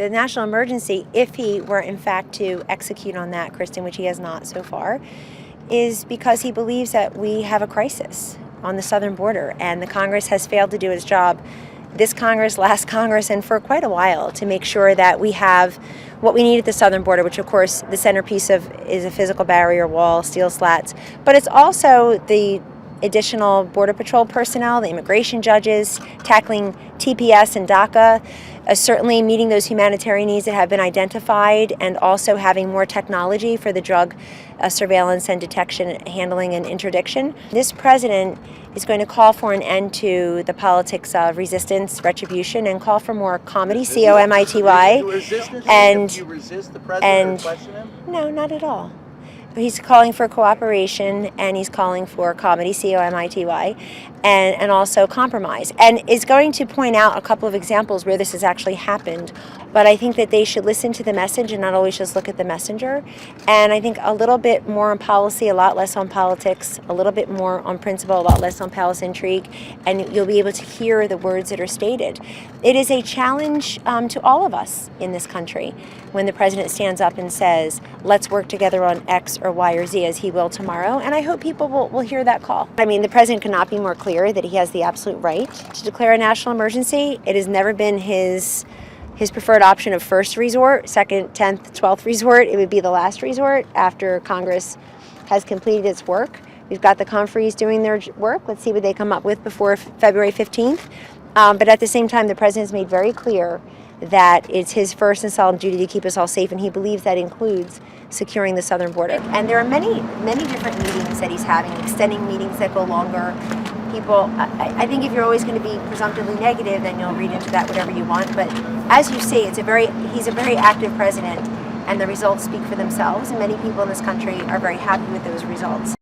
the national emergency, if he were in fact to execute on that, Kristen, which he has not so far, is because he believes that we have a crisis on the southern border, and the Congress has failed to do its job, this Congress, last Congress, and for quite a while, to make sure that we have what we need at the southern border, which of course the centerpiece of is a physical barrier wall, steel slats, but it's also the additional Border Patrol personnel, the immigration judges, tackling TPS and DACA, certainly meeting those humanitarian needs that have been identified, and also having more technology for the drug surveillance and detection, handling, and interdiction. This president is going to call for an end to the politics of resistance, retribution, and call for more comedy, C-O-M-I-T-Y. Do you resist him? And, Do you resist the president or question him? No, not at all. He's calling for cooperation, and he's calling for comedy, C-O-M-I-T-Y, and also compromise. And is going to point out a couple of examples where this has actually happened. But I think that they should listen to the message and not always just look at the messenger. And I think a little bit more on policy, a lot less on politics, a little bit more on principle, a lot less on palace intrigue, and you'll be able to hear the words that are stated. It is a challenge to all of us in this country when the president stands up and says, let's work together on X or Y or Z, as he will tomorrow. And I hope people will hear that call. I mean, the president could not be more clear that he has the absolute right to declare a national emergency. It has never been his preferred option of first resort, second, 10th, 12th resort. It would be the last resort after Congress has completed its work. We've got the conferees doing their work. Let's see what they come up with before February 15th. But at the same time, the president has made very clear that it's his first and solemn duty to keep us all safe, and he believes that includes securing the southern border. And there are many, many different meetings that he's having, extending meetings that go longer. People, I think if you're always going to be presumptively negative, then you'll read into that whatever you want. But as you say, he's a very active president, and the results speak for themselves, and many people in this country are very happy with those results.